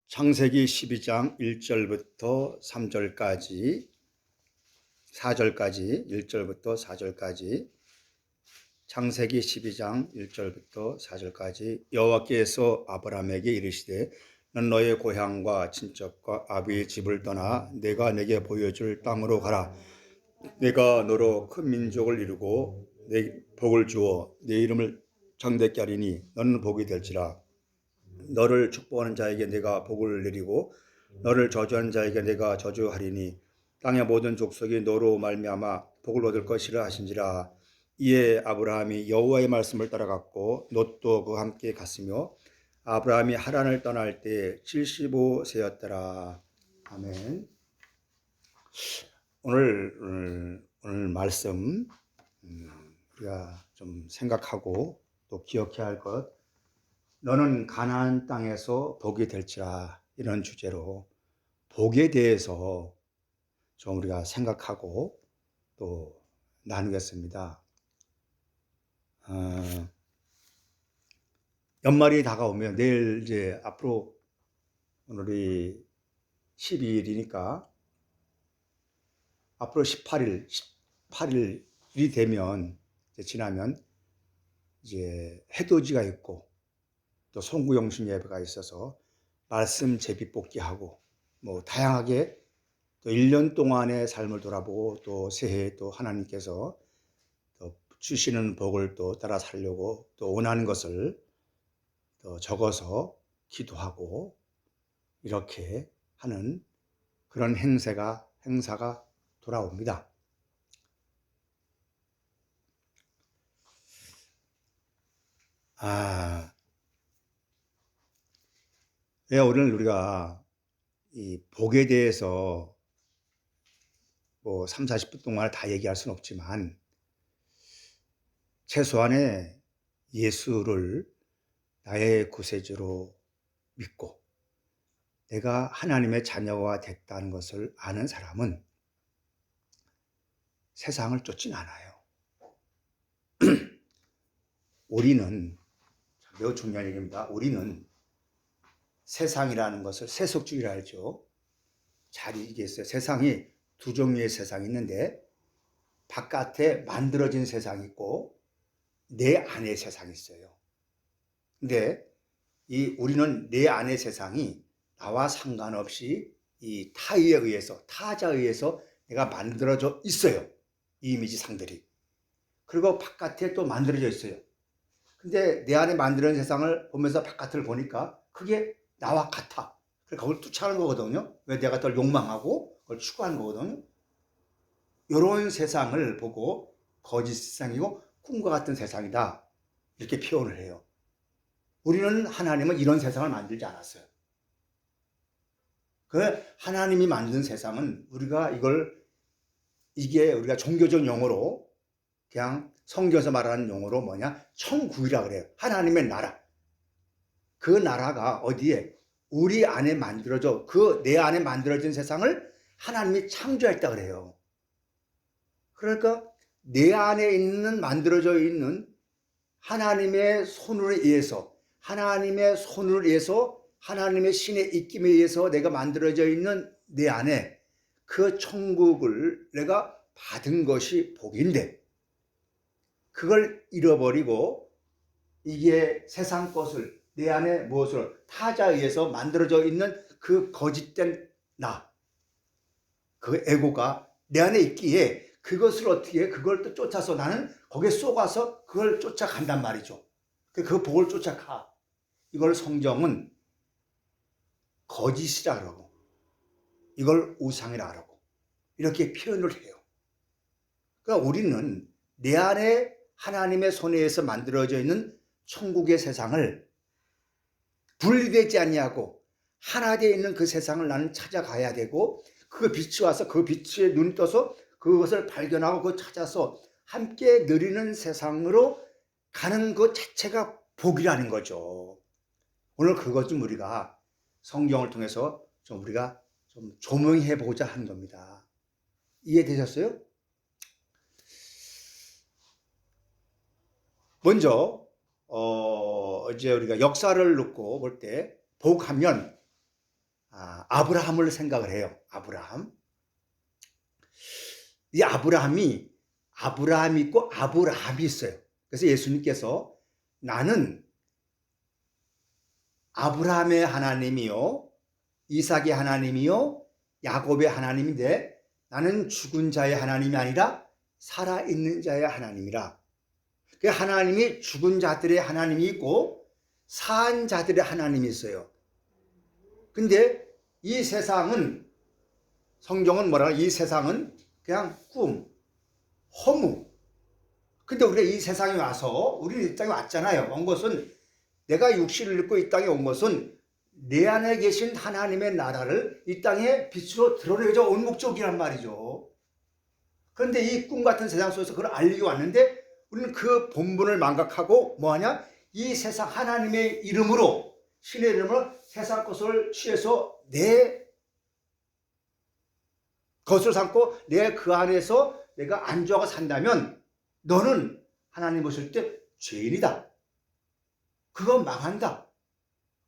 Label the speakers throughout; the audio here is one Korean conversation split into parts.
Speaker 1: 창세기 12장 1절부터 3절까지 4절까지 1절부터 4절까지 창세기 12장 1절부터 4절까지 여호와께서 아브라함에게 이르시되 넌 너의 고향과 친척과 아비의 집을 떠나 내가 내게 보여줄 땅으로 가라. 내가 너로 큰 민족을 이루고 내 복을 주어 내 이름을 장대케 하리니 너는 복이 될지라. 너를 축복하는 자에게 내가 복을 내리고 너를 저주하는 자에게 내가 저주하리니 땅의 모든 족속이 너로 말미암아 복을 얻을 것이라 하신지라. 이에 아브라함이 여호와의 말씀을 따라갔고 롯도 그와 함께 갔으며 아브라함이 하란을 떠날 때 75세였더라. 아멘. 오늘 말씀 우리가 좀 생각하고 또 기억해야 할 것, 너는 가나안 땅에서 복이 될지라, 이런 주제로 복에 대해서 좀 우리가 생각하고 또 나누겠습니다. 연말이 다가오면 내일 이제 앞으로 오늘이 12일이니까 앞으로 18일이 되면 지나면 이제 해돋이가 있고 또 송구영신 예배가 있어서 말씀 제비 뽑기하고 뭐 다양하게 또 1년 동안의 삶을 돌아보고 또 새해에 또 하나님께서 또 주시는 복을 또 따라 살려고 또 원하는 것을 또 적어서 기도하고 이렇게 하는 그런 행사가 돌아옵니다. 왜 오늘 우리가 이 복에 대해서 뭐 3, 40분 동안 다 얘기할 수는 없지만 최소한의 예수를 나의 구세주로 믿고 내가 하나님의 자녀가 됐다는 것을 아는 사람은 세상을 쫓진 않아요. 우리는 매우 중요한 얘기입니다. 우리는 세상이라는 것을 세속주의라 하죠. 잘 이해했어요. 세상이 두 종류의 세상이 있는데 바깥에 만들어진 세상이 있고 내 안의 세상이 있어요. 근데 우리는 내 안의 세상이 나와 상관없이 이 타의에 의해서, 타자에 의해서 내가 만들어져 있어요. 이 이미지 상들이. 그리고 바깥에 또 만들어져 있어요. 근데 내 안에 만들어진 세상을 보면서 바깥을 보니까 그게 나와 같아. 그래서 그걸 쫓아가는 거거든요. 왜 내가 그걸 욕망하고 그걸 추구하는 거거든요. 이런 세상을 보고 거짓 세상이고 꿈과 같은 세상이다, 이렇게 표현을 해요. 우리는 하나님은 이런 세상을 만들지 않았어요. 그 하나님이 만든 세상은 이게 우리가 종교적 용어로 그냥 성경에서 말하는 용어로 뭐냐? 천국이라 그래요. 하나님의 나라. 그 나라가 어디에? 우리 안에 만들어져, 내 안에 만들어진 세상을 하나님이 창조했다 그래요. 그러니까 내 안에 만들어져 있는 하나님의 손으로 의해서, 하나님의 신의 입김에 의해서 내가 만들어져 있는 내 안에 그 천국을 내가 받은 것이 복인데, 그걸 잃어버리고 이게 세상 것을 내 안에 무엇을 타자에 의해서 만들어져 있는 그 거짓된 나, 그 에고가 내 안에 있기에 그걸 또 쫓아서 나는 거기에 쏘가서 그걸 쫓아간단 말이죠. 그 복을 쫓아가. 이걸 성경은 거짓이라 그러고 이걸 우상이라 그러고 이렇게 표현을 해요. 그러니까 우리는 내 안에 하나님의 손에 의해서 만들어져 있는 천국의 세상을 분리되지 아니하고 하나 되어 있는 그 세상을 나는 찾아가야 되고, 그 빛이 와서 그 빛에 눈이 떠서 그것을 발견하고 그걸 찾아서 함께 누리는 세상으로 가는 것 자체가 복이라는 거죠. 오늘 그것 좀 우리가 성경을 통해서 우리가 좀 조명해 보자 한 겁니다. 이해되셨어요? 먼저 이제 우리가 역사를 놓고 볼 때 복하면 아브라함을 생각을 해요. 아브라함. 이 아브라함이 있고 아브라함이 있어요. 그래서 예수님께서 나는 아브라함의 하나님이요, 이삭의 하나님이요, 야곱의 하나님인데 나는 죽은 자의 하나님이 아니라 살아있는 자의 하나님이라. 그 하나님이 죽은 자들의 하나님이 있고 산 자들의 하나님이 있어요. 근데 이 세상은, 성경은 뭐라, 이 세상은 그냥 꿈, 허무. 근데 우리가 이 세상에 와서, 우리 이 땅에 왔잖아요. 온 것은, 내가 육신을 입고 이 땅에 온 것은 내 안에 계신 하나님의 나라를 이 땅에 빛으로 드러내고자 온 목적이란 말이죠. 그런데 이 꿈 같은 세상 속에서 그걸 알리고 왔는데 우리는 그 본분을 망각하고 뭐하냐? 이 세상 하나님의 이름으로, 신의 이름으로 세상 것을 취해서 내 것을 삼고 내 그 안에서 내가 안주하고 산다면 너는 하나님 보실 때 죄인이다. 그건 망한다.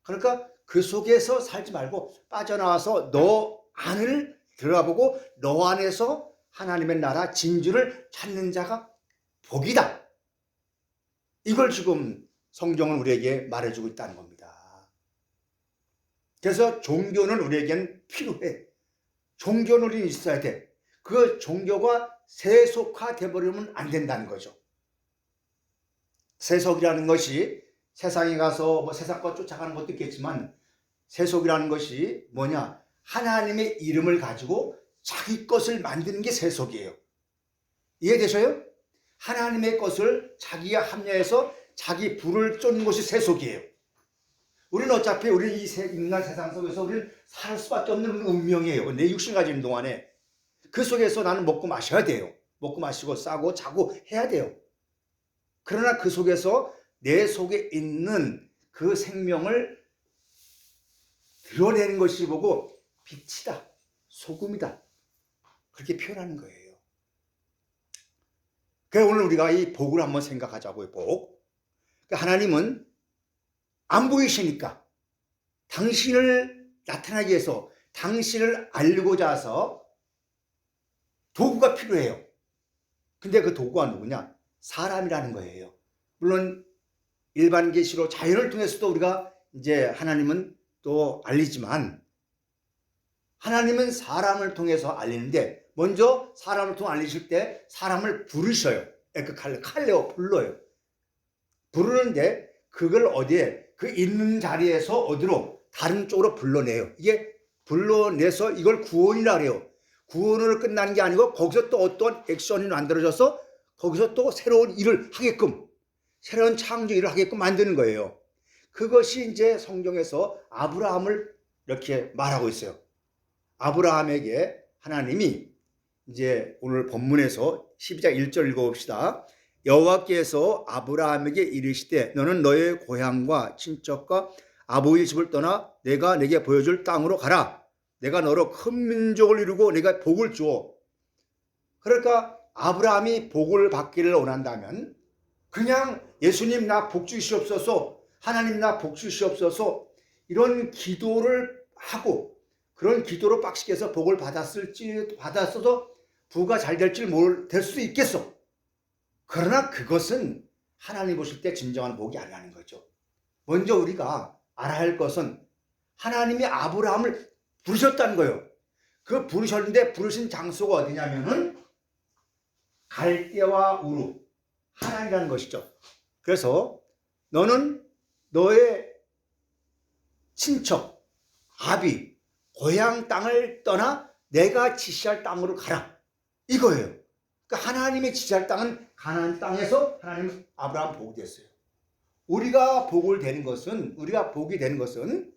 Speaker 1: 그러니까 그 속에서 살지 말고 빠져나와서 너 안을 들어가보고 너 안에서 하나님의 나라 진주를 찾는 자가 복이다. 이걸 지금 성경은 우리에게 말해주고 있다는 겁니다. 그래서 종교는 우리에겐 필요해. 종교는 우리는 있어야 돼. 그 종교가 세속화돼 버리면 안 된다는 거죠. 세속이라는 것이 세상에 가서 뭐 세상 것 쫓아가는 것도 있겠지만 세속이라는 것이 뭐냐? 하나님의 이름을 가지고 자기 것을 만드는 게 세속이에요. 이해되셔요? 하나님의 것을 자기가 합리화해서 자기 부를 쫓는 것이 세속이에요. 우리는 어차피 우리 이 인간 세상 속에서 우리는 살 수밖에 없는 운명이에요. 내 육신 가지는 동안에 그 속에서 나는 먹고 마셔야 돼요. 먹고 마시고 싸고 자고 해야 돼요. 그러나 그 속에서 내 속에 있는 그 생명을 드러내는 것이 보고 빛이다, 소금이다, 그렇게 표현하는 거예요. 그래서 오늘 우리가 이 복을 한번 생각하자고요. 복. 하나님은 안 보이시니까 당신을 나타나기 위해서, 당신을 알고자 해서 도구가 필요해요. 근데 그 도구가 누구냐? 사람이라는 거예요. 물론 일반 계시로 자연을 통해서도 우리가 이제 하나님은 또 알리지만 하나님은 사람을 통해서 알리는데 먼저 사람을 통해 알리실 때 사람을 부르셔요. 칼레오, 불러요. 부르는데 그걸 어디에, 그 있는 자리에서 어디로, 다른 쪽으로 불러내요. 이게 불러내서 이걸 구원이라 그래요. 구원으로 끝나는 게 아니고 거기서 또 어떤 액션이 만들어져서 거기서 또 새로운 일을 하게끔, 새로운 창조 일을 하게끔 만드는 거예요. 그것이 이제 성경에서 아브라함을 이렇게 말하고 있어요. 아브라함에게 하나님이 이제 오늘 본문에서 12장 1절 읽어봅시다. 여호와께서 아브라함에게 이르시되 너는 너의 고향과 친척과 아버지의 집을 떠나 내가 내게 보여줄 땅으로 가라. 내가 너로 큰 민족을 이루고 내가 복을 주어. 그러니까 아브라함이 복을 받기를 원한다면 그냥 예수님 나 복 주시옵소서, 하나님 나 복 주시옵소서 이런 기도를 하고 그런 기도로 빡시게서 복을 받았어도 부가 잘 될지 될 수도 있겠어. 그러나 그것은 하나님 보실 때 진정한 복이 아니라는 거죠. 먼저 우리가 알아야 할 것은 하나님이 아브라함을 부르셨다는 거예요. 그 부르셨는데 부르신 장소가 어디냐면은 갈대와 우르, 하나님이라는 것이죠. 그래서 너는 너의 친척, 아비, 고향 땅을 떠나 내가 지시할 땅으로 가라. 이거예요. 그러니까 하나님의 지시할 땅은 가나안 땅에서 하나님 아브라함 복이 됐어요. 우리가 복이 되는 것은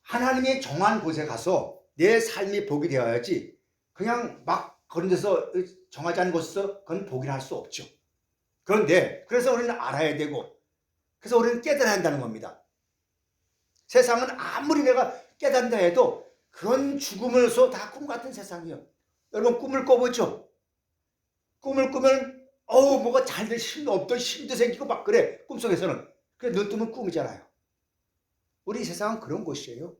Speaker 1: 하나님의 정한 곳에 가서 내 삶이 복이 되어야지 그냥 막 그런 데서 정하지 않은 곳에서 그건 복이라 할 수 없죠. 그런데 그래서 우리는 알아야 되고 그래서 우리는 깨달아야 한다는 겁니다. 세상은 아무리 내가 깨닫는다 해도 그건 죽음으로서 다 꿈 같은 세상이에요. 여러분 꿈을 꿔보죠. 꿈을 꾸면 뭐가 잘 될 힘도 없던 힘도 생기고 막 그래. 꿈속에서는. 그래 눈 뜨면 꿈이잖아요. 우리 세상은 그런 곳이에요.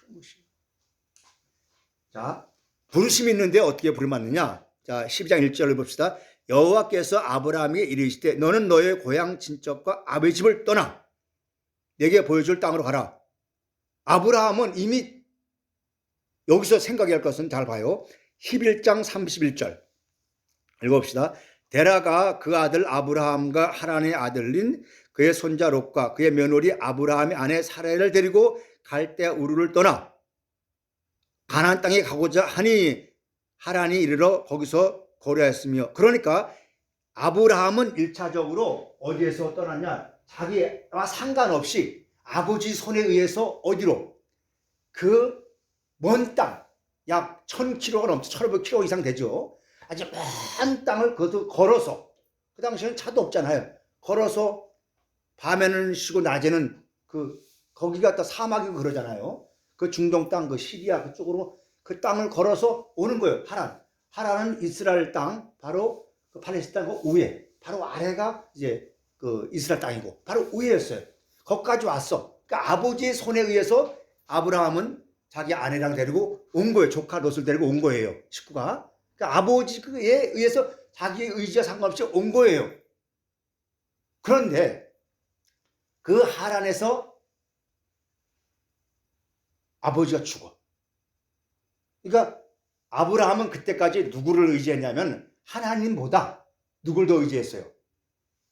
Speaker 1: 그런 것이에요. 자, 부르심이 있는데 어떻게 부름받느냐? 자, 12장 1절을 봅시다. 여호와께서 아브라함에게 이르시되 너는 너의 고향 친척과 아버지 집을 떠나 내게 보여줄 땅으로 가라. 아브라함은 이미 여기서 생각해야 할 것은 잘 봐요. 11장 31절 읽어봅시다. 데라가 그 아들 아브라함과 하란의 아들인 그의 손자 롯과 그의 며느리 아브라함의 아내 사라를 데리고 갈대아 우르를 떠나 가나안 땅에 가고자 하니 하란이 이르러 거기서 거류하였으며, 그러니까 아브라함은 1차적으로 어디에서 떠났냐? 자기와 상관없이 아버지 손에 의해서 어디로? 그 먼 땅, 약 1000km가 넘죠. 1500km 이상 되죠. 아주 먼 땅을 걸어서, 그 당시에는 차도 없잖아요. 걸어서 밤에는 쉬고 낮에는 거기가 또 사막이고 그러잖아요. 그 중동 땅, 그 시리아 그쪽으로 그 땅을 걸어서 오는 거예요. 하란은 이스라엘 땅, 바로 그 팔레스타인 그 위에, 바로 아래가 이제 그 이스라엘 땅이고, 바로 위에였어요. 거기까지 왔어. 그러니까 아버지의 손에 의해서 아브라함은 자기 아내랑 데리고 온 거예요. 조카 롯을 데리고 온 거예요. 식구가. 그러니까 아버지에 의해서 자기의 의지와 상관없이 온 거예요. 그런데 그 하란에서 아버지가 죽어. 그러니까 아브라함은 그때까지 누구를 의지했냐면 하나님보다 누굴 더 의지했어요?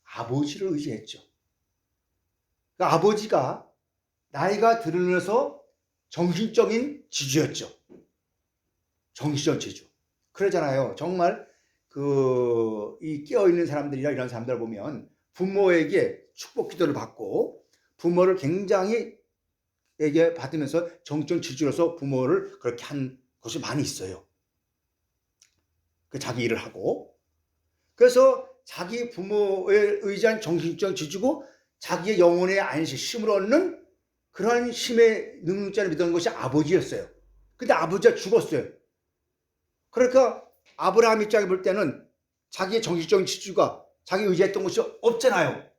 Speaker 1: 아버지를 의지했죠. 그러니까 아버지가 나이가 들으면서 정신적인 지주였죠. 정신적 지주. 그러잖아요. 정말 이 깨어있는 사람들이나 이런 사람들 보면 부모에게 축복 기도를 받고 부모를 굉장히 에게 받으면서 정적 지주로서 부모를 그렇게 한 것이 많이 있어요. 자기 일을 하고. 그래서 자기 부모에 의지한 정신적 지주고 자기의 영혼의 안식, 쉼을 얻는 그러한 힘의 능력자를 믿던 것이 아버지였어요. 근데 아버지가 죽었어요. 그러니까 아브라함 입장에 볼 때는 자기의 정신적인 지주가 자기 의지했던 것이 없잖아요.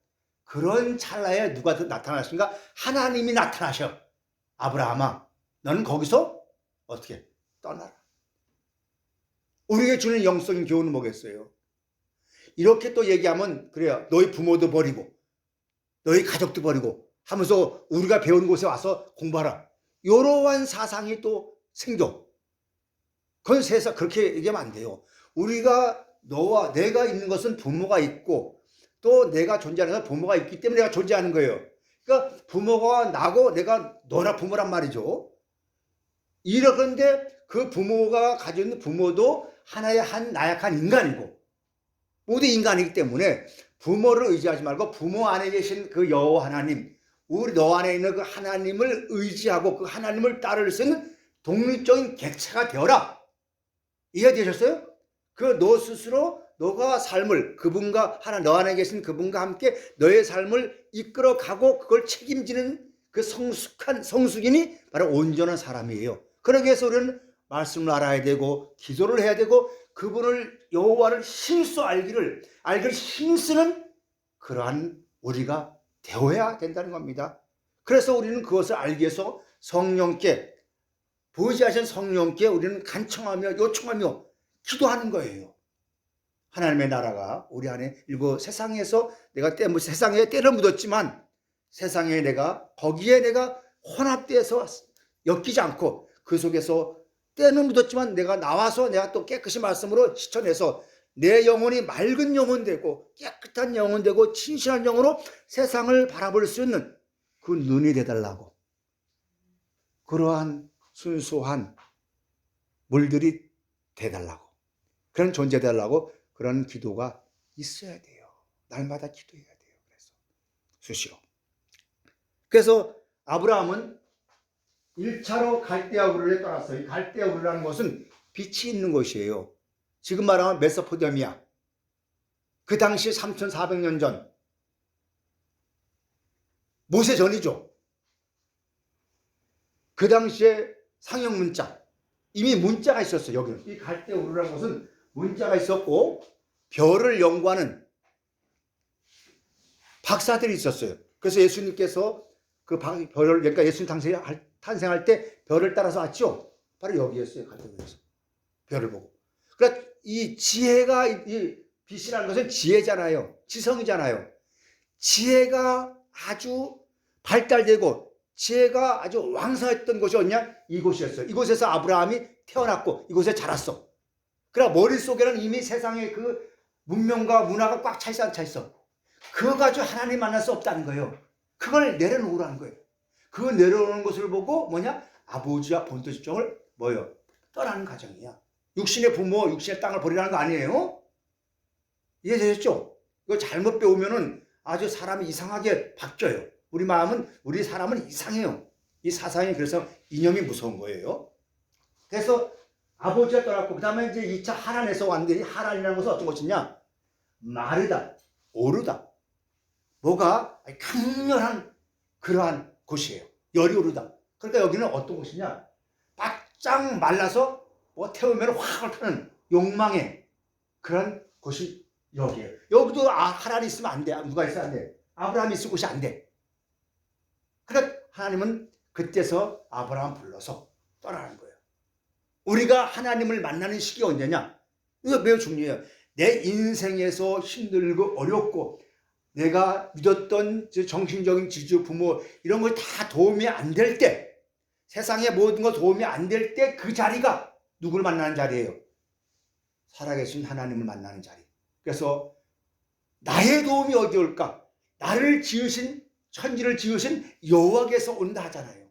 Speaker 1: 그런 찰나에 누가 나타나십니까? 하나님이 나타나셔. 아브라함아, 너는 거기서 어떻게 떠나라. 우리에게 주는 영적인 교훈은 뭐겠어요? 이렇게 또 얘기하면 그래요. 너희 부모도 버리고 너희 가족도 버리고 하면서 우리가 배운 곳에 와서 공부하라. 이러한 사상이 또 생겨. 그건 세상 그렇게 얘기하면 안 돼요. 우리가 너와 내가 있는 것은 부모가 있고 또 내가 존재하는 것은 부모가 있기 때문에 내가 존재하는 거예요. 그러니까 부모가 나고 내가 너나 부모란 말이죠. 이러건데 그 부모가 가지고 있는 부모도 하나의 한 나약한 인간이고 모두 인간이기 때문에 부모를 의지하지 말고 부모 안에 계신 그 여호와 하나님, 우리 너 안에 있는 그 하나님을 의지하고 그 하나님을 따를 수 있는 독립적인 객체가 되어라. 이해되셨어요? 그 너 스스로 너가 삶을 그분과 너 안에 계신 그분과 함께 너의 삶을 이끌어가고 그걸 책임지는 그 성숙인이 바로 온전한 사람이에요. 그러기 위해서 우리는 말씀을 알아야 되고 기도를 해야 되고 그분을 여호와를 힘써 알기를 힘쓰는 그러한 우리가 되어야 된다는 겁니다. 그래서 우리는 그것을 알기 위해서 성령께 보이지 않으신 성령께 우리는 간청하며 요청하며 기도하는 거예요. 하나님의 나라가 우리 안에 일부 세상에서 내가 세상에 때를 묻었지만 세상에 내가 거기에 내가 혼합돼서 엮이지 않고 그 속에서 때는 묻었지만 내가 나와서 내가 또 깨끗이 말씀으로 씻어내서 내 영혼이 맑은 영혼 되고 깨끗한 영혼 되고 진실한 영으로 세상을 바라볼 수 있는 그 눈이 되달라고 그러한 순수한 물들이 되달라고 그런 존재 되달라고 그런 기도가 있어야 돼요. 날마다 기도해야 돼요. 그래서 수시로. 그래서 아브라함은 1차로 갈대아 우르를 떠났어요. 이 갈대아 우르라는 것은 빛이 있는 곳이에요. 지금 말하면 메소포타미아. 그 당시 3400년 전 모세 전이죠. 그 당시에 상형 문자 이미 문자가 있었어요. 여기는 이 갈대아 우르라는 것은 문자가 있었고 별을 연구하는 박사들이 있었어요. 그래서 예수님께서 별을, 그러니까 예수님 탄생할 때 별을 따라서 왔죠. 바로 여기였어요. 갈대우에서 별을 보고. 그러니까 이 지혜가, 이 빛이라는 것은 지혜잖아요. 지성이잖아요. 지혜가 아주 발달되고 지혜가 아주 왕성했던 곳이 어디냐? 이곳이었어요. 이곳에서 아브라함이 태어났고 이곳에 자랐어. 그러나 머릿속에는 이미 세상의 그 문명과 문화가 꽉 차 있어. 그거 가지고 하나님 만날 수 없다는 거예요. 그걸 내려놓으라는 거예요. 그 내려오는 것을 보고 뭐냐? 아버지와 본토 직종을 뭐요? 떠나는 과정이야. 육신의 부모, 육신의 땅을 버리라는 거 아니에요? 이해되셨죠? 이거 잘못 배우면은 아주 사람이 이상하게 바뀌어요. 우리 사람은 이상해요. 이 사상이 그래서 이념이 무서운 거예요. 그래서 아버지가 떠났고, 그 다음에 이제 2차 하란에서 왔는데, 이 하란이라는 것은 어떤 것이냐? 마르다, 오르다. 뭐가 강렬한 그러한 곳이에요. 열이 오르다. 그러니까 여기는 어떤 곳이냐? 바짝 말라서 뭐 태우면 확 타는 욕망의 그런 곳이 여기에요. 여기도 하란이 있으면 안 돼. 누가 있으면 안 돼. 아브라함이 있을 곳이 안 돼. 그러니까 하나님은 그때서 아브라함 불러서 떠나는 거예요. 우리가 하나님을 만나는 시기가 언제냐? 이거 매우 중요해요. 내 인생에서 힘들고 어렵고 내가 믿었던 정신적인 지주, 부모 이런 걸 다 도움이 안 될 때, 세상의 모든 거 도움이 안 될 때 그 자리가 누구를 만나는 자리예요? 살아계신 하나님을 만나는 자리. 그래서 나의 도움이 어디 올까? 나를 지으신, 천지를 지으신 여호와께서 온다 하잖아요.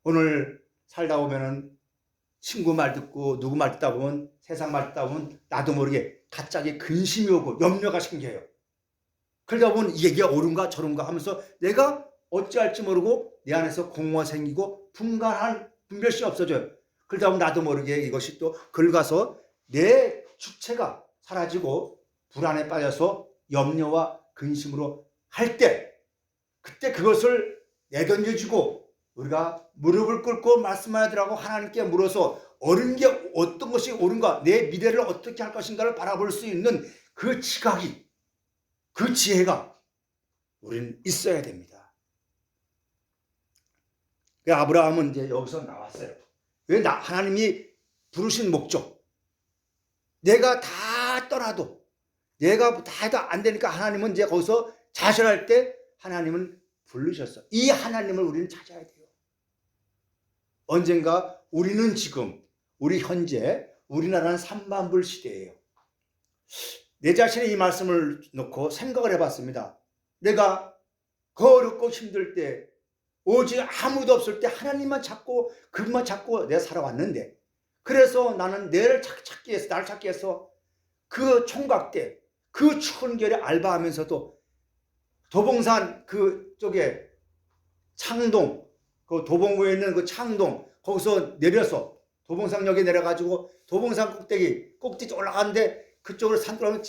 Speaker 1: 오늘 살다 보면은 친구 말 듣고 누구 말 듣다 보면, 세상 말 듣다 보면 나도 모르게 갑자기 근심이 오고 염려가 생겨요. 그러다 보면 이게 옳은가 저른가 하면서 내가 어찌할지 모르고 내 안에서 공허가 생기고 분별심이 없어져요. 그러다 보면 나도 모르게 이것이 또 긁어서 내 주체가 사라지고 불안에 빠져서 염려와 근심으로 할 때, 그때 그것을 내던져주고 우리가 무릎을 꿇고 말씀하더라고 하나님께 물어서 옳은 게 어떤 것이 옳은가, 내 미래를 어떻게 할 것인가를 바라볼 수 있는 그 지각이, 그 지혜가 우리는 있어야 됩니다. 아브라함은 이제 여기서 나왔어요. 왜? 하나님이 부르신 목적. 내가 다 떠나도, 내가 다 해도 안 되니까 하나님은 이제 거기서 자신할 때 하나님은 부르셨어. 이 하나님을 우리는 찾아야 돼요. 언젠가 우리는 지금, 우리 현재, 우리나라는 삼반불 시대예요. 내 자신의 이 말씀을 놓고 생각을 해봤습니다. 내가 어렵고 힘들 때, 오직 아무도 없을 때 하나님만 찾고 그것만 찾고 내가 살아왔는데, 그래서 나는 나를 찾기 위해서 그 총각 때, 그 추운 겨울에 알바하면서도 도봉산 그쪽에 창동, 그 도봉구에 있는 그 창동, 거기서 내려서 도봉산역에 내려가지고 도봉산 꼭대기 올라가는데, 그쪽으로 산골하면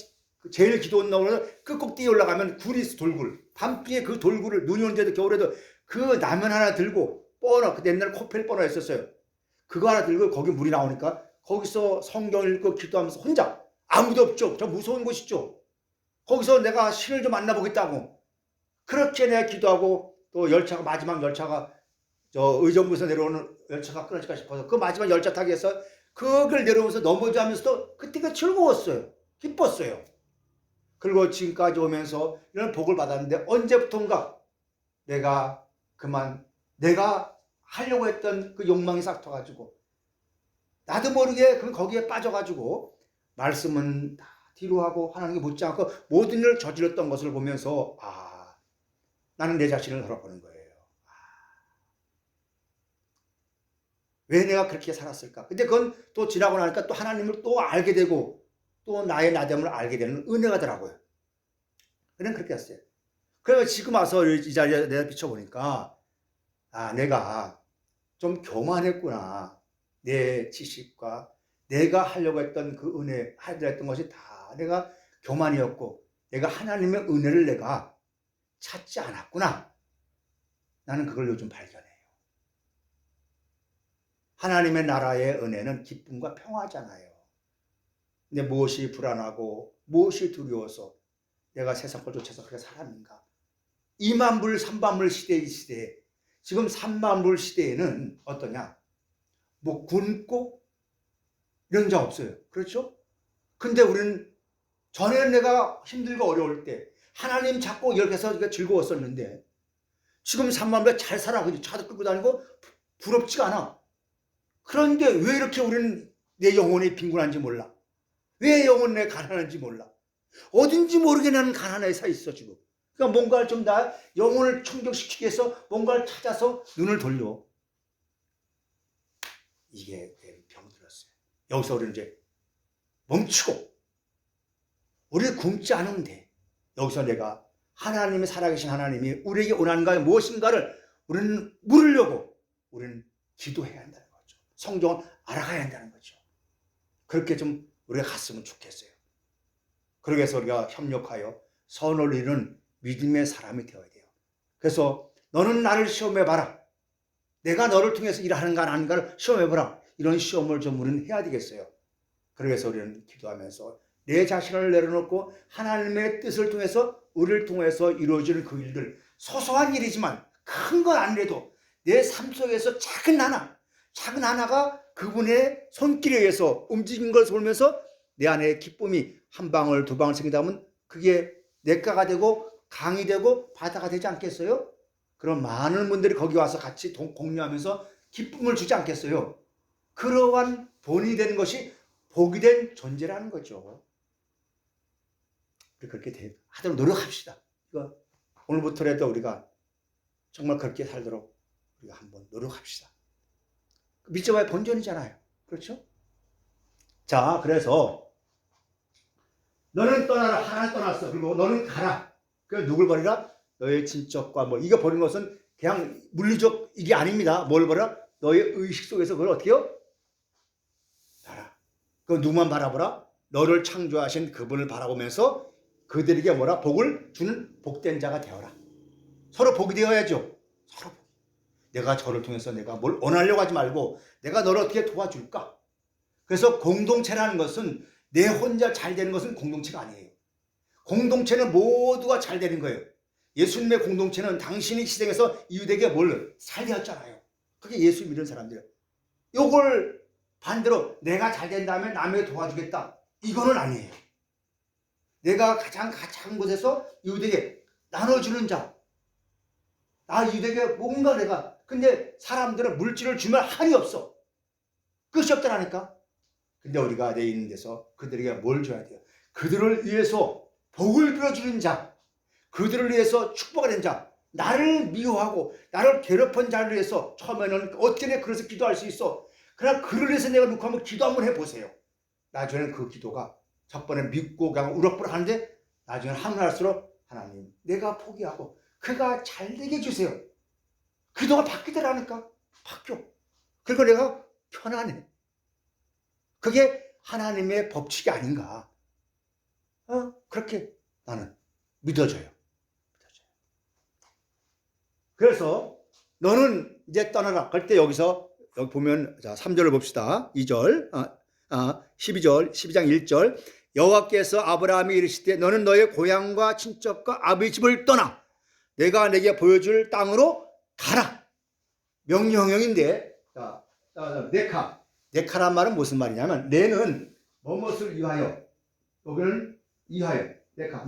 Speaker 1: 제일 기도 온다고 그러면 그 꼭대기 올라가면 굴이 있어. 돌굴. 밤중에 그 돌굴을, 눈이 오는데도 겨울에도 그 라면 하나 들고, 뻔어, 그때 옛날에 코펠 뻔어 했었어요. 그거 하나 들고 거기 물이 나오니까 거기서 성경 읽고 기도하면서 혼자, 아무도 없죠. 저 무서운 곳이죠. 거기서 내가 신을 좀 만나보겠다고 그렇게 내가 기도하고, 또 열차가, 마지막 열차가 저 의정부에서 내려오는 열차가 끊어질까 싶어서 그 마지막 열차 타기 위해서 그걸 내려오면서 넘어지면서도 그때가 즐거웠어요. 기뻤어요. 그리고 지금까지 오면서 이런 복을 받았는데, 언제부턴가 내가 하려고 했던 그 욕망이 싹 터가지고 나도 모르게 거기에 빠져가지고 말씀은 다 뒤로 하고 하나님께 묻지 않고 모든 일을 저질렀던 것을 보면서 나는 내 자신을 돌아보는 거예요. 왜 내가 그렇게 살았을까? 근데 그건 또 지나고 나니까 또 하나님을 또 알게 되고 또 나의 나됨을 알게 되는 은혜가더라고요. 그냥 그렇게 했어요. 그래서 지금 와서 이 자리에 내가 비춰보니까 내가 좀 교만했구나. 내 지식과 내가 하려고 했던 그 은혜, 하려고 했던 것이 다 내가 교만이었고, 내가 하나님의 은혜를 내가 찾지 않았구나. 나는 그걸 요즘 발견해요. 하나님의 나라의 은혜는 기쁨과 평화잖아요. 근데 무엇이 불안하고 무엇이 두려워서 내가 세상 걸 쫓아서 그렇게 살았는가? 2만불, 3만불 시대의 시대에 지금 3만불 시대에는 어떠냐? 뭐 굶고 이런 자 없어요. 그렇죠? 근데 우리는 전에는 내가 힘들고 어려울 때 하나님 찾고 이렇게 해서 즐거웠었는데 지금 3만불 잘 살아. 차도 끌고 다니고 부럽지가 않아. 그런데 왜 이렇게 우리는 내 영혼이 빈곤한지 몰라. 왜 영혼 내 가난한지 몰라. 어딘지 모르게 나는 가난에 서 있어 지금. 그러니까 뭔가를 좀 나 영혼을 충족시키기 위해서 뭔가를 찾아서 눈을 돌려. 이게 병들었어요. 여기서 우리는 이제 멈추고 우리 굶지 않으면 돼. 여기서 내가 하나님의 살아계신 하나님이 우리에게 원하는 가 무엇인가를 우리는 물으려고 우리는 기도해야 한다는 거죠. 성경을 알아가야 한다는 거죠. 그렇게 좀 우리가 갔으면 좋겠어요. 그러기 위해서 우리가 협력하여 선을 이루는 믿음의 사람이 되어야 돼요. 그래서 너는 나를 시험해봐라. 내가 너를 통해서 일하는가 안 하는가를 시험해보라. 이런 시험을 좀 우리는 해야 되겠어요. 그러기 위해서 우리는 기도하면서 내 자신을 내려놓고 하나님의 뜻을 통해서 우리를 통해서 이루어지는 그 일들, 소소한 일이지만 큰 건 아니래도 내 삶 속에서 작은 하나가 그분의 손길에 의해서 움직인 걸 보면서 내 안에 기쁨이 한 방울 두 방울 생기다 보면 그게 냇가가 되고 강이 되고 바다가 되지 않겠어요? 그럼 많은 분들이 거기 와서 같이 공유하면서 기쁨을 주지 않겠어요? 그러한 본이 되는 것이 복이 된 존재라는 거죠. 그렇게 하도록 노력합시다. 오늘부터라도 우리가 정말 그렇게 살도록 우리가 한번 노력합시다. 믿음의 본전이잖아요. 그렇죠? 자, 그래서 너는 떠나라. 하나는 떠났어. 그리고 너는 가라. 그 누굴 버리라? 너의 친척과 뭐 이거 버리는 것은 그냥 물리적 이게 아닙니다. 뭘 버려? 너의 의식 속에서 그걸 어떻게 해요? 봐라. 그 누구만 바라보라? 너를 창조하신 그분을 바라보면서 그들에게 뭐라? 복을 주는 복된 자가 되어라. 서로 복이 되어야죠. 서로 복. 내가 저를 통해서 내가 뭘 원하려고 하지 말고 내가 너를 어떻게 도와줄까? 그래서 공동체라는 것은 내 혼자 잘 되는 것은 공동체가 아니에요. 공동체는 모두가 잘 되는 거예요. 예수님의 공동체는 당신이 희생해서 이웃에게 뭘 살렸잖아요. 그게 예수 믿는 사람들이에요. 요걸 반대로 내가 잘 된 다음에 남에게 도와주겠다. 이거는 아니에요. 내가 가장 가까운 곳에서 이웃에게 나눠주는 자. 나 이웃에게 뭔가 내가. 근데 사람들은 물질을 주면 한이 없어. 끝이 없다라니까. 근데 우리가 내 있는 데서 그들에게 뭘 줘야 돼요? 그들을 위해서 복을 빌어주는 자. 그들을 위해서 축복하는 자. 나를 미워하고 나를 괴롭힌 자를 위해서 처음에는 어떻게 내가 그래서 기도할 수 있어? 그러나 그를 위해서 내가 놓고 한번 기도 한번 해보세요. 나중에는 그 기도가 첫 번에 믿고 그냥 우럭부럭 하는데 나중에 하늘할수록 하나님 내가 포기하고 그가 잘 되게 해주세요. 기도가 바뀌더라니까. 바뀌어. 그리고 내가 편안해. 그게 하나님의 법칙이 아닌가. 그렇게 나는 믿어져요. 그래서 너는 이제 떠나라. 그럴 때 여기 보면 자 3절을 봅시다. 2절, 12절, 12장 1절. 여호와께서 아브라함이 이르시되 너는 너의 고향과 친척과 아버지 집을 떠나 내가 내게 보여줄 땅으로 가라. 명령형인데 네카란 말은 무슨 말이냐면 네는 무엇을 위하여 여기는 위하여 네카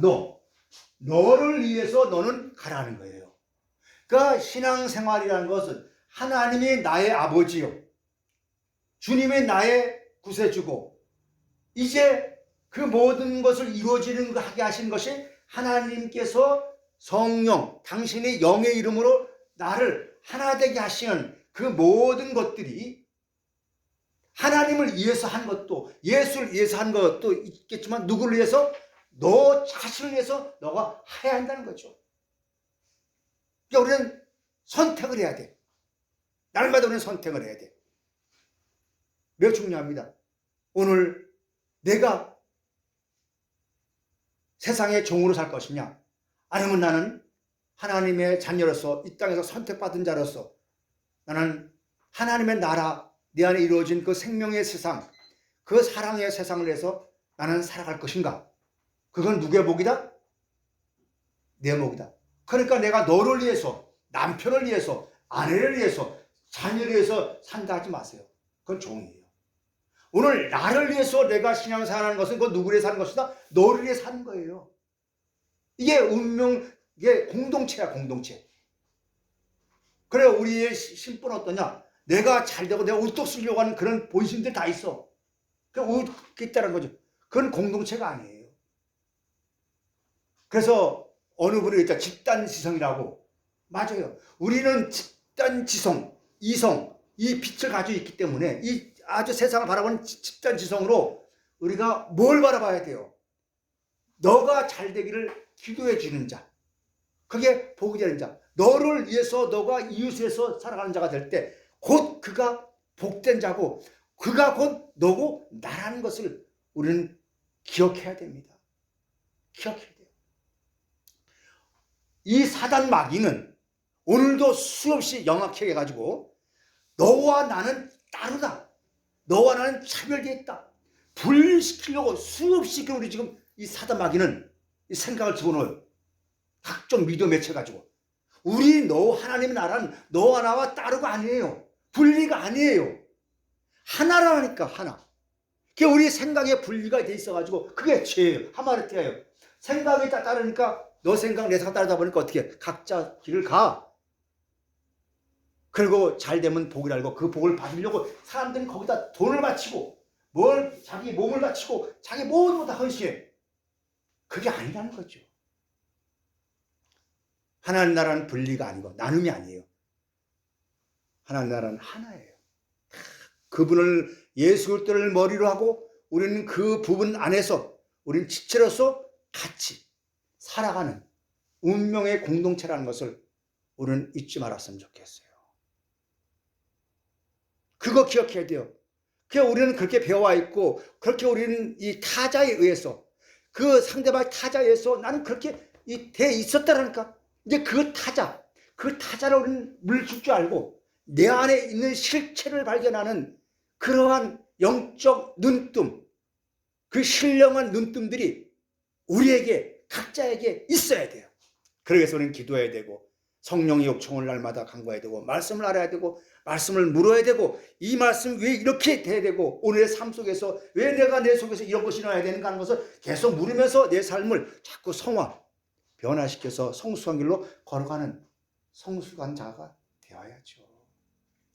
Speaker 1: 너를 위해서 너는 가라는 거예요. 그러니까 신앙생활이라는 것은 하나님이 나의 아버지요 주님이 나의 구세주고 이제 그 모든 것을 이루어지는 하게 하신 것이 하나님께서 성령 당신의 영의 이름으로 나를 하나 되게 하시는 그 모든 것들이 하나님을 위해서 한 것도 예수를 위해서 한 것도 있겠지만 누구를 위해서? 너 자신을 위해서 너가 해야 한다는 거죠. 그러니까 우리는 선택을 해야 돼. 날마다 우리는 선택을 해야 돼. 매우 중요합니다. 오늘 내가 세상의 종으로 살 것이냐 아니면 나는 하나님의 자녀로서 이 땅에서 선택받은 자로서 나는 하나님의 나라 내 안에 이루어진 그 생명의 세상 그 사랑의 세상을 위해서 나는 살아갈 것인가. 그건 누구의 복이다? 내 복이다. 그러니까 내가 너를 위해서, 남편을 위해서, 아내를 위해서, 자녀를 위해서 산다 하지 마세요. 그건 종이에요. 오늘 나를 위해서 내가 신앙생활하는 것은 그건 누구를 위해 사는 것이다? 너를 위해 사는 거예요. 이게 운명, 이게 공동체야, 공동체. 그래, 우리의 신분은 어떠냐? 내가 잘되고 내가 우뚝 쓰려고 하는 그런 본심들 다 있어. 그게 있다는 거죠. 그건 공동체가 아니에요. 그래서 어느 분이 있다, 집단지성이라고. 맞아요. 우리는 집단지성, 이성, 이 빛을 가지고 있기 때문에 이 아주 세상을 바라보는 집단지성으로 우리가 뭘 바라봐야 돼요? 너가 잘 되기를 기도해 주는 자, 그게 복이 되는 자, 너를 위해서 너가 이웃을 위해서 살아가는 자가 될 때 곧 그가 복된 자고 그가 곧 너고 나라는 것을 우리는 기억해야 됩니다. 기억해야 돼요. 이 사단 마귀는 오늘도 수없이 영악하게 해가지고 너와 나는 다르다, 너와 나는 차별되어 있다, 분리시키려고 수없이 우리 지금 이 사단 마귀는 이 생각을 집어넣어요. 각종 미디어 매체 가지고 우리 너 하나님의 나라는 너와 나와 따로가 아니에요. 분리가 아니에요. 하나라니까, 하나. 그게 우리 생각에 분리가 돼 있어가지고 그게 죄예요. 하마르티아예요. 생각이 따르니까 너 생각 내 생각 따르다 보니까 어떻게 각자 길을 가. 그리고 잘 되면 복을 알고 그 복을 받으려고 사람들이 거기다 돈을 바치고 뭘 자기 몸을 바치고 자기 모든 걸 다 헌신해. 그게 아니라는 거죠. 하나님 나라는 분리가 아니고 나눔이 아니에요. 하나님 나라는 하나예요. 그분을 예수 그리스도를 머리로 하고 우리는 그 부분 안에서 우리는 지체로서 같이 살아가는 운명의 공동체라는 것을 우리는 잊지 말았으면 좋겠어요. 그거 기억해야 돼요. 그게 우리는 그렇게 배워와 있고 그렇게 우리는 이 타자에 의해서 그 상대방 타자에 의해서 나는 그렇게 돼 있었다라니까. 이제 그 타자를 우리는 물줄 줄 알고 내 안에 있는 실체를 발견하는 그러한 영적 눈뜸, 그 신령한 눈뜸들이 우리에게 각자에게 있어야 돼요. 그래서 우리는 기도해야 되고 성령의 요청을 날마다 간구해야 되고 말씀을 알아야 되고 말씀을 물어야 되고 이 말씀 왜 이렇게 돼야 되고 오늘의 삶 속에서 왜 내가 내 속에서 이런 것이 일어나야 되는가 하는 것을 계속 물으면서 내 삶을 자꾸 변화시켜서 성숙한 길로 걸어가는 성숙한 자가 되어야죠.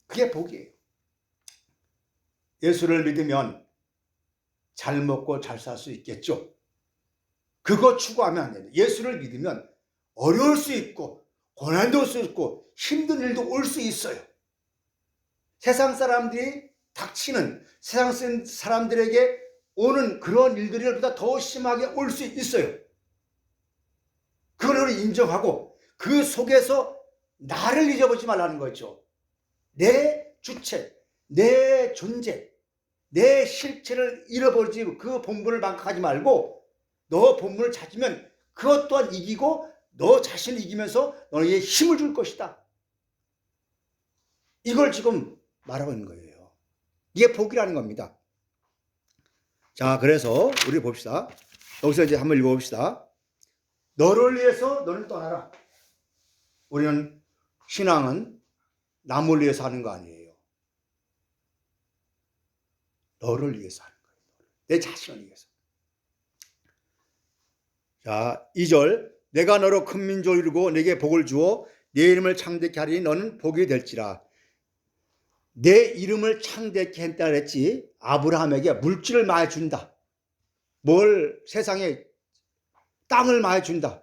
Speaker 1: 그게 복이에요. 예수를 믿으면 잘 먹고 잘 살 수 있겠죠. 그거 추구하면 안 돼요. 예수를 믿으면 어려울 수 있고 고난도 올 수 있고 힘든 일도 올 수 있어요. 세상 사람들이 닥치는 세상 사람들에게 오는 그런 일들이 보다 더 심하게 올 수 있어요. 그걸 인정하고 그 속에서 나를 잊어보지 말라는 거죠. 내 주체, 내 존재, 내 실체를 잃어버리지 그 본분을 망각하지 말고 너 본분을 찾으면 그것 또한 이기고 너 자신을 이기면서 너에게 힘을 줄 것이다. 이걸 지금 말하고 있는 거예요. 이게 복이라는 겁니다. 자, 그래서 우리 봅시다. 여기서 이제 한번 읽어봅시다. 너를 위해서 너는 떠나라. 우리는 신앙은 남을 위해서 하는 거 아니에요. 너를 위해서 하는 거예요. 내 자신을 위해서. 자, 2절. 내가 너로 큰 민족을 이루고 내게 복을 주어 내 이름을 창대케 하리니 너는 복이 될지라. 내 이름을 창대케 했다 그랬지. 아브라함에게 물질을 많이 준다. 뭘 세상에 땅을 많이 준다.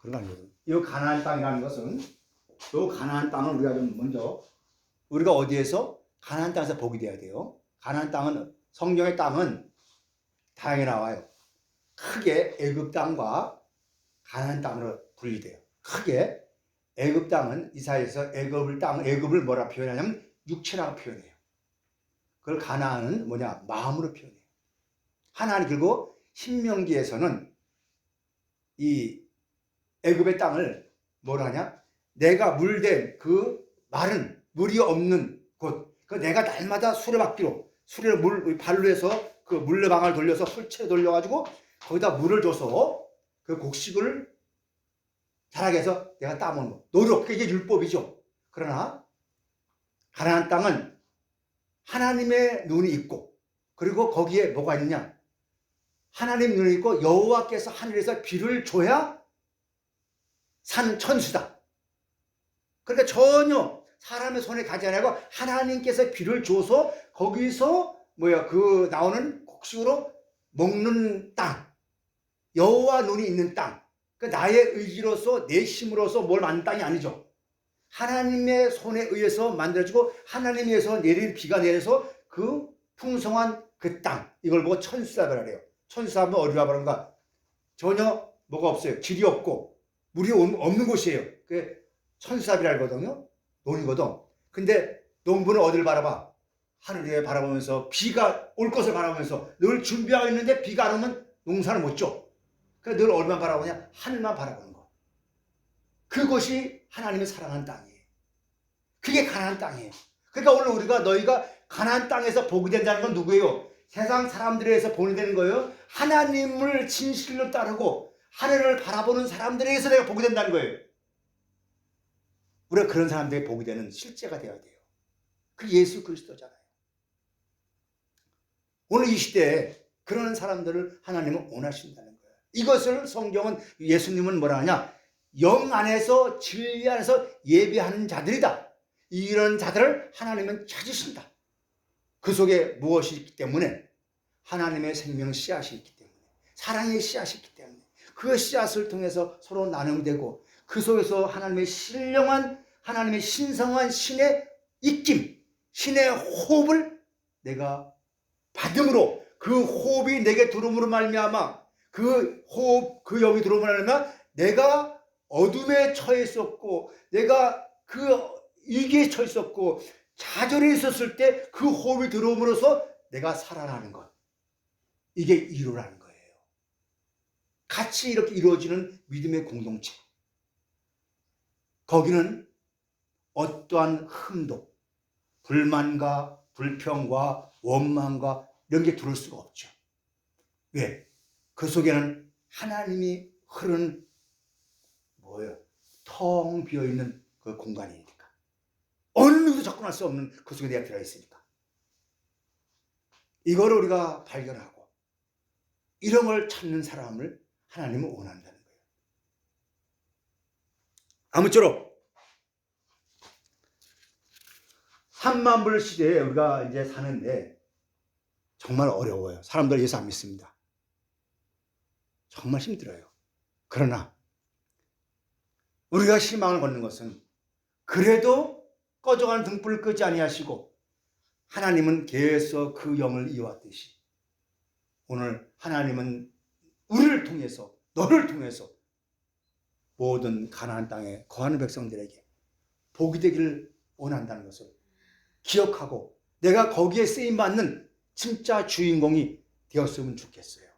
Speaker 1: 그런 거 아니거든. 이 가나안 땅이라는 것은 이 가나안 땅은 우리가 좀 먼저 우리가 어디에서 가나안 땅에서 복이 돼야 돼요. 가나안 땅은 성경의 땅은 다양하게 나와요. 크게 애굽 땅과 가나안 땅으로 분리돼요. 크게 애굽 땅은 이사야에서 애굽을 뭐라 표현하냐면 육체라고 표현해요. 그걸 가나안은 뭐냐 마음으로 표현해요. 하나님 그리고 신명기에서는 이 애굽의 땅을 뭐라 하냐? 내가 물된 그 마른 물이 없는 곳. 그 내가 날마다 수레 발로 해서 그 물레방아를 돌려서 풀채 돌려가지고 거기다 물을 줘서 그 곡식을 잘하게 해서 내가 따먹는 거. 노력, 그게 율법이죠. 그러나 가나안 땅은 하나님의 눈이 있고, 그리고 거기에 뭐가 있느냐? 하나님 눈이 있고 여호와께서 하늘에서 비를 줘야 사는 천수다. 그러니까 전혀 사람의 손에 가지 않고 하나님께서 비를 줘서 거기서 그 나오는 곡식으로 먹는 땅, 여호와 눈이 있는 땅. 그러니까 나의 의지로서 내 힘으로서 뭘 만든 땅이 아니죠. 하나님의 손에 의해서 만들어지고 하나님에서 내린 비가 내려서 그 풍성한 그 땅, 이걸 보고 천수사비라 그래요. 천수사비는 어디가 그런가? 전혀 뭐가 없어요. 길이 없고 물이 없는 곳이에요. 그게 천수사비라 하거든요. 논이거든. 근데 농부는 어디를 바라봐? 하늘에 바라보면서 비가 올 것을 바라보면서 늘 준비하고 있는데 비가 안 오면 농사를 못 줘. 그래서 늘 얼마나 바라보냐? 하늘만 바라보는 거. 그것이 하나님의 사랑하는 땅이에요. 그게 가나안 땅이에요. 그러니까 오늘 너희가 가나안 땅에서 복이 된다는 건 누구예요? 세상 사람들에 의해서 복이 되는 거예요. 하나님을 진실로 따르고 하늘을 바라보는 사람들에 의해서 내가 복이 된다는 거예요. 우리가 그런 사람들에게 복이 되는 실제가 되어야 돼요. 그 예수 그리스도잖아요. 오늘 이 시대에 그런 사람들을 하나님은 원하신다는 거예요. 이것을 성경은, 예수님은 뭐라 하냐? 영 안에서 진리 안에서 예배하는 자들이다. 이런 자들을 하나님은 찾으신다. 그 속에 무엇이 있기 때문에? 하나님의 생명 씨앗이 있기 때문에, 사랑의 씨앗이 있기 때문에 그 씨앗을 통해서 서로 나눔이 되고 그 속에서 하나님의 신령한, 하나님의 신성한 신의 입김, 신의 호흡을 내가 받음으로, 그 호흡이 내게 들어옴으로 말미암아, 그 호흡, 그 영이 들어오면 내가 어둠에 처해 있었고, 내가 그 위기에 처해 있었고, 좌절에 있었을 때 그 호흡이 들어옴으로써 내가 살아나는 것. 이게 이루라는 거예요. 같이 이렇게 이루어지는 믿음의 공동체. 거기는 어떠한 흠도, 불만과 불평과 원망과 이런 게 들어올 수가 없죠. 왜? 그 속에는 하나님이 흐르는 텅 비어있는 그 공간이니까. 어느 누구도 접근할 수 없는 그 속에 내가 들어있으니까. 이걸 우리가 발견하고 이런 걸 찾는 사람을 하나님은 원한다는 거예요. 아무쪼록 한만불 시대에 우리가 이제 사는데 정말 어려워요. 사람들 예수 안 믿습니다. 정말 힘들어요. 그러나 우리가 희망을 걷는 것은 그래도 꺼져가는 등불을 끄지 아니하시고 하나님은 계속 그 영을 이어왔듯이 오늘 하나님은 우리를 통해서, 너를 통해서 모든 가나안 땅에 거하는 백성들에게 복이 되기를 원한다는 것을 기억하고 내가 거기에 쓰임받는 진짜 주인공이 되었으면 좋겠어요.